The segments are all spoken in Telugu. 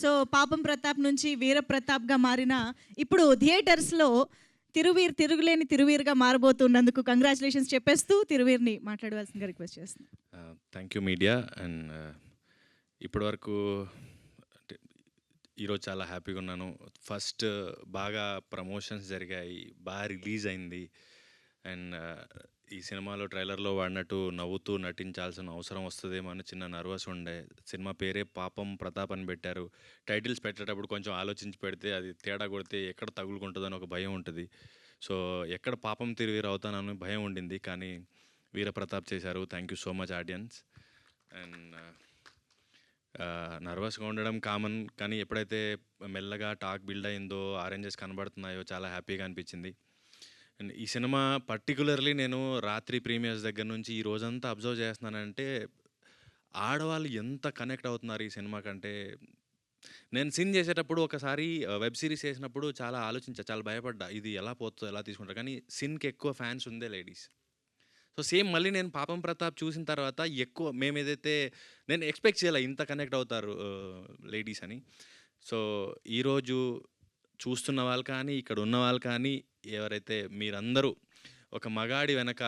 సో పాపం ప్రతాప్ నుంచి వీర ప్రతాప్గా మారిన ఇప్పుడు థియేటర్స్లో తిరుగులేని తిరువీర్గా మారబోతున్నందుకు కంగ్రాచులేషన్స్ చెప్పేస్తూ తిరువీర్ని మాట్లాడవలసిందిగా రిక్వెస్ట్ చేస్తున్నాను. Thank you media. అండ్ ఇప్పటివరకు అంటే ఈరోజు చాలా హ్యాపీగా ఉన్నాను. ఫస్ట్ బాగా ప్రమోషన్స్ జరిగాయి, బాగా రిలీజ్ అయింది. అండ్ ఈ సినిమాలో ట్రైలర్లో వాడినట్టు నవ్వుతూ నటించాల్సిన అవసరం వస్తుందేమో అని చిన్న నర్వస్ ఉండే. సినిమా పేరే పాపం ప్రతాప్ అని పెట్టారు. టైటిల్స్ పెట్టేటప్పుడు కొంచెం ఆలోచించి పెడితే అది తేడా కొడితే ఎక్కడ తగులుకుంటుందని ఒక భయం ఉంటుంది. సో ఎక్కడ పాపం తిరిగి అవుతానని భయం ఉండింది, కానీ వీరప్రతాప్ చేశారు. Thank you so much audience. And నర్వస్గా ఉండడం కామన్, కానీ ఎప్పుడైతే మెల్లగా టాక్ బిల్డ్ అయిందో, ఆరెంజెస్ కనబడుతున్నాయో చాలా హ్యాపీగా అనిపించింది. అండ్ ఈ సినిమా పర్టికులర్లీ నేను రాత్రి ప్రీమియర్స్ దగ్గర నుంచి ఈ రోజంతా అబ్జర్వ్ చేస్తున్నానంటే ఆడవాళ్ళు ఎంత కనెక్ట్ అవుతున్నారు ఈ సినిమా కంటే. నేను సీన్ చేసేటప్పుడు ఒకసారి వెబ్ సిరీస్ చేసినప్పుడు చాలా ఆలోచించా, చాలా భయపడ్డా ఇది ఎలా పోతుందో, ఎలా తీసుకుంటారు. కానీ సిన్కి ఎక్కువ ఫ్యాన్స్ ఉందే లేడీస్. సో సేమ్ మళ్ళీ నేను పాపం ప్రతాప్ చూసిన తర్వాత ఎక్కువ మేము ఏదైతే నేను ఎక్స్పెక్ట్ చేయాలి ఇంత కనెక్ట్ అవుతారు లేడీస్ అని. సో ఈరోజు చూస్తున్న వాళ్ళు కానీ, ఇక్కడ ఉన్న వాళ్ళు కానీ, ఎవరైతే మీరందరూ ఒక మగాడి వెనక,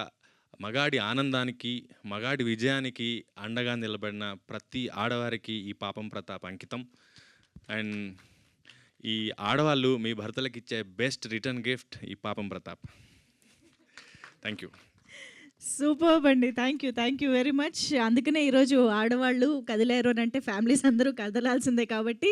మగాడి ఆనందానికి, మగాడి విజయానికి అండగా నిలబడిన ప్రతి ఆడవారికి ఈ పాపం ప్రతాప్ అంకితం. అండ్ ఈ ఆడవాళ్ళు మీ భర్తలకు ఇచ్చే బెస్ట్ రిటర్న్ గిఫ్ట్ ఈ పాపం ప్రతాప్. Thank you. సూపర్బ్ అండి. Thank you very much. అందుకనే ఈరోజు ఆడవాళ్ళు కదిలేరు అని అంటే ఫ్యామిలీస్ అందరూ కదలాల్సిందే కాబట్టి